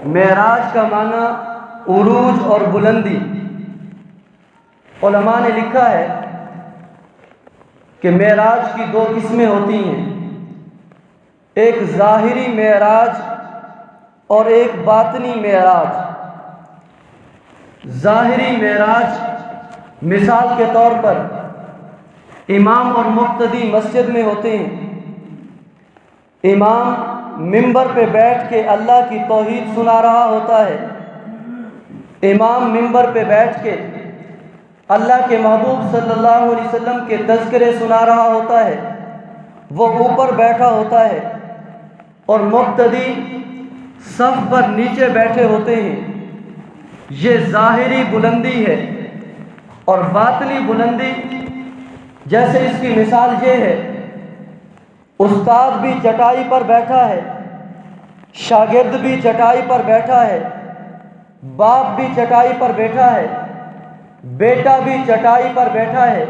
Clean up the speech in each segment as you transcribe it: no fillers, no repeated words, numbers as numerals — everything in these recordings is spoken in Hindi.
मेराज का माना उरूज और बुलंदी। उलमा ने लिखा है कि मेराज की दो किस्में होती हैं, एक ज़ाहिरी मेराज और एक बातनी मेराज। ज़ाहिरी मेराज मिसाल के तौर पर इमाम और मुक्तदी मस्जिद में होते हैं। इमाम मिंबर पे बैठ के अल्लाह की तौहीद सुना रहा होता है। इमाम मिंबर पे बैठ के अल्लाह के महबूब सल्लल्लाहु अलैहि वसल्लम के तज़किरे सुना रहा होता है। वो ऊपर बैठा होता है और मुक्तदी सफ़ पर नीचे बैठे होते हैं। ये ज़ाहिरी बुलंदी है। और बातनी बुलंदी, जैसे इसकी मिसाल ये है, उस्ताद भी चटाई पर बैठा है, शागिर्द भी चटाई पर बैठा है, बाप भी चटाई पर बैठा है, बेटा भी चटाई पर बैठा है,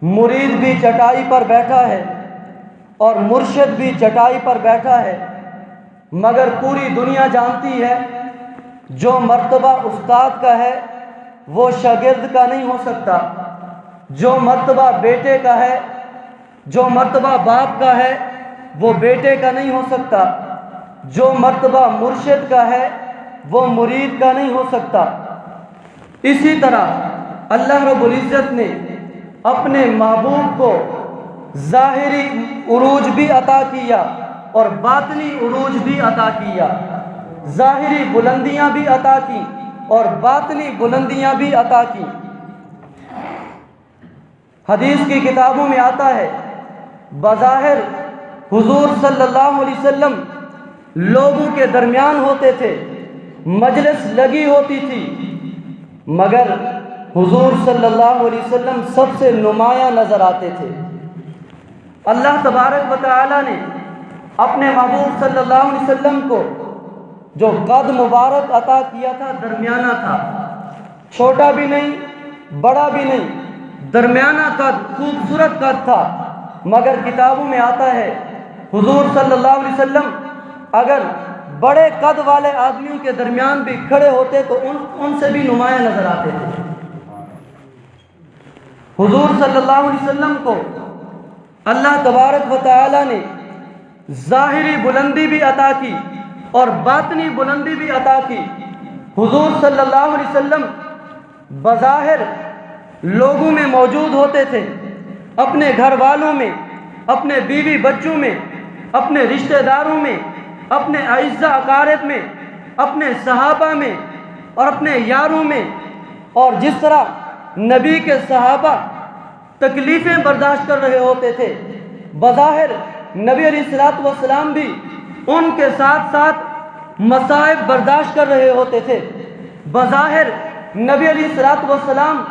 मुरीद भी चटाई पर बैठा है और मुर्शिद भी चटाई पर बैठा है। मगर पूरी दुनिया जानती है जो मर्तबा उस्ताद का है वो शागिर्द का नहीं हो सकता, जो मर्तबा बेटे का है, जो मर्तबा बाप का है वो बेटे का नहीं हो सकता, जो मर्तबा मुर्शिद का है वो मुरीद का नहीं हो सकता। इसी तरह अल्लाह रब्बुल इज़्ज़त ने अपने महबूब को ज़ाहिरी उरूज भी अता किया और बातनी उरूज भी अता किया। ज़ाहिरी बुलंदियाँ भी अता की और बातनी बुलंदियाँ भी अता की। हदीस की किताबों में आता है, बज़ाहिर हुजूर सल्लल्लाहु अलैहि वसल्लम लोगों के दरमियान होते थे, मजलिस लगी होती थी, मगर हुजूर सल्लल्लाहु अलैहि वसल्लम सबसे नुमायां नज़र आते थे। अल्लाह तबारक व तआला ने अपने महबूब सल्लल्लाहु अलैहि वसल्लम को जो कद मुबारक अता किया था, दरमियाना था, छोटा भी नहीं बड़ा भी नहीं, दरमियाना कद, खूबसूरत कद था। मगर किताबों में आता है हुजूर सल्लल्लाहु अलैहि वसल्लम अगर बड़े कद वाले आदमियों के दरमियान भी खड़े होते तो उनसे भी नुमायां नजर आते थे। हुजूर सल्लल्लाहु अलैहि वसल्लम को अल्लाह तबारक व तआला ने ज़ाहिरी बुलंदी भी अता की और बातनी बुलंदी भी अता की। हुजूर सल्लल्लाहु अलैहि वसल्लम बज़ाहिर लोगों में मौजूद होते थे, अपने घर वालों में, अपने बीवी बच्चों में, अपने रिश्तेदारों में, अपने आइज़ा अकारिब में, अपने सहाबा में और अपने यारों में। और जिस तरह नबी के सहाबा तकलीफ़ें बर्दाश्त कर रहे होते थे, बज़ाहिर नबी अलैहिस्सलातु वस्सलाम भी उनके साथ साथ मसाइब बर्दाश्त कर रहे होते थे। बज़ाहिर नबी अलैहिस्सलातु वस्सलाम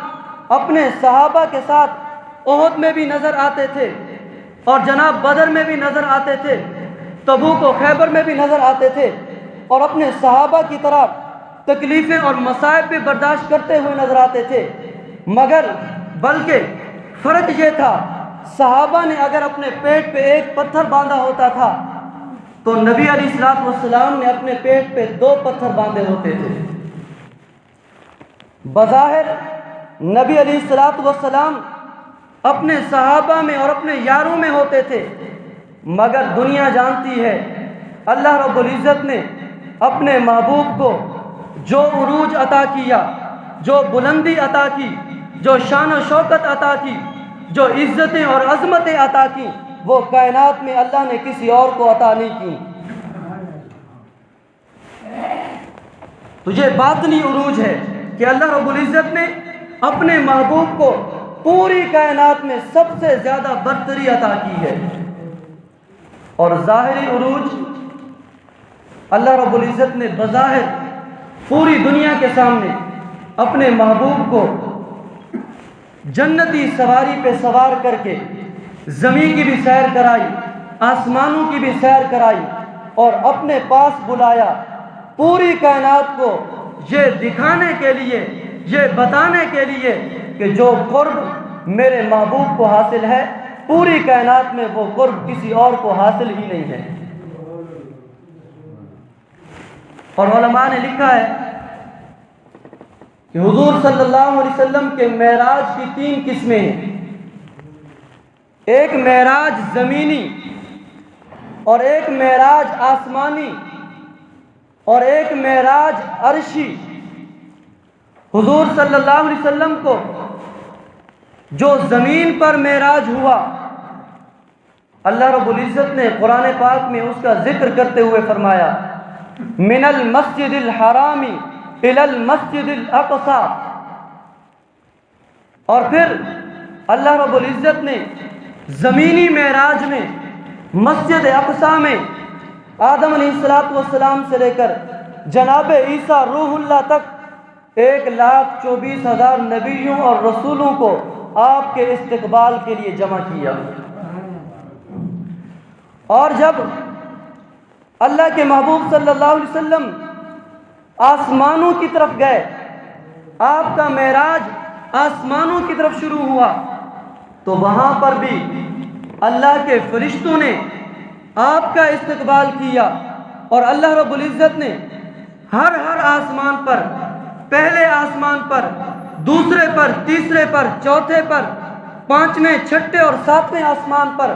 अपने सहाबा के साथ ओहद में भी नज़र आते थे और जनाब बदर में भी नज़र आते थे, तबूक और खैबर में भी नज़र आते थे और अपने सहाबा की तरह तकलीफ़ें और मसाइब भी बर्दाश्त करते हुए नज़र आते थे। मगर बल्कि फ़र्क ये था, सहाबा ने अगर अपने पेट पे एक पत्थर बांधा होता था तो नबी अलैहिस्सलातु वस्सलाम ने अपने पेट पे 2 पत्थर बांधे होते थे। बज़ाहिर नबी अलैहिस्सलातु वस्सलाम अपने सहाबा में और अपने यारों में होते थे, मगर दुनिया जानती है अल्लाह रब्बुल इज़्ज़त ने अपने महबूब को जो उरूज अता किया, जो बुलंदी अता की, जो शान व शौकत अता की, जो इज़्ज़तें और अज़मतें अता की, वो कायनात में अल्लाह ने किसी और को अता नहीं की। तो ये बातनी उरूज है कि अल्लाह रब्बुल इज़्ज़त ने अपने महबूब को पूरी कायनात में सबसे ज़्यादा बरतरी अता की है। और ज़ाहिरी उरूज अल्लाह रब्बुल इज़्ज़त ने बज़ाहिर पूरी दुनिया के सामने अपने महबूब को जन्नती सवारी पे सवार करके ज़मीन की भी सैर कराई, आसमानों की भी सैर कराई और अपने पास बुलाया, पूरी कायनात को ये दिखाने के लिए, ये बताने के लिए कि जो कुर्ब मेरे महबूब को हासिल है, पूरी कायनात में वो कुर्ब किसी और को हासिल ही नहीं है। और उलमा ने लिखा है कि हुजूर सल्लल्लाहु अलैहि वसल्लम के मेराज की 3 किस्में हैं। एक मेराज ज़मीनी और एक मेराज आसमानी और एक मेराज अर्शी। हुजूर सल्लल्लाहु अलैहि वसल्लम को जो ज़मीन पर मेराज हुआ, अल्लाह रब्बुल इज़्ज़त ने कुरान पाक में उसका जिक्र करते हुए फरमाया, मिनल मस्जिदिल हरामी इलल मस्जिदिल अक़सा। और फिर अल्लाह रब्बुल इज़्ज़त ने ज़मीनी मेराज में मस्जिद अक़सा में आदम अलैहिस्सलातु वस्सलाम से लेकर जनाब ईसा रूहुल्लाह तक 1,24,000 नबियों और रसूलों को आपके इस्तकबाल के लिए जमा किया। और जब अल्लाह के महबूब सल्लल्लाहु अलैहि वसल्लम आसमानों की तरफ गए, आपका मेराज आसमानों की तरफ शुरू हुआ, तो वहाँ पर भी अल्लाह के फरिश्तों ने आपका इस्तकबाल किया। और अल्लाह रब्बुल इज़्ज़त ने हर आसमान पर, पहले आसमान पर, दूसरे पर, तीसरे पर, चौथे पर, 5वें, 6ठे और 7वें आसमान पर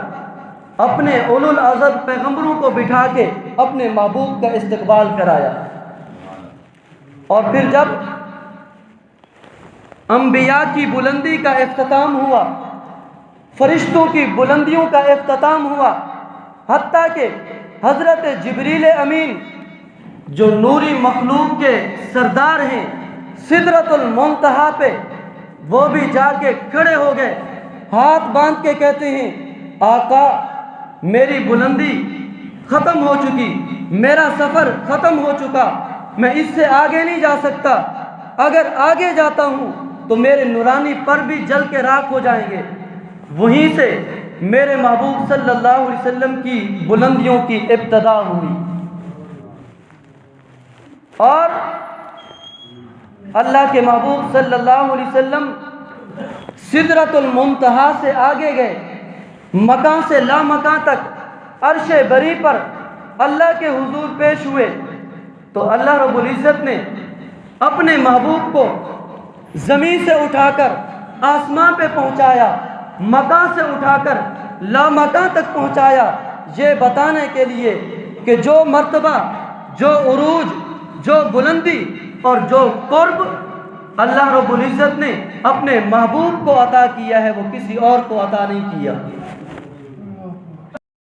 अपने उलुल अज़म पैगंबरों को बिठा के अपने महबूब का इस्तकबाल कराया। और फिर जब अंबिया की बुलंदी का इख्तिताम हुआ, फरिश्तों की बुलंदियों का इख्तिताम हुआ, हत्ता के हज़रत जिब्रील अमीन जो नूरी मखलूक के सरदार हैं, सिदरतुल मुंतहा पे वो भी जाके खड़े हो गए, हाथ बांध के कहते हैं, आका मेरी बुलंदी ख़त्म हो चुकी, मेरा सफ़र ख़त्म हो चुका, मैं इससे आगे नहीं जा सकता। अगर आगे जाता हूँ तो मेरे नूरानी पर भी जल के राख हो जाएंगे। वहीं से मेरे महबूब सल्लल्लाहु अलैहि वसल्लम की बुलंदियों की इब्तिदा हुई। और अल्लाह के महबूब सल्लल्लाहु अलैहि वसल्लम सिदरतुल मुंतहा से आगे गए, मकां से लामकां तक अर्शे बरी पर अल्लाह के हुजूर पेश हुए, तो अल्लाह रब्बुल इज़्ज़त ने अपने महबूब को ज़मीन से उठाकर आसमां पे पहुंचाया, मकां से उठाकर लामकां तक पहुंचाया, ये बताने के लिए कि जो मर्तबा, जो उरूज, जो बुलंदी और जो कुर्ब अल्लाह रब्बुल इज़्ज़त ने अपने महबूब को अता किया है, वो किसी और को अता नहीं किया।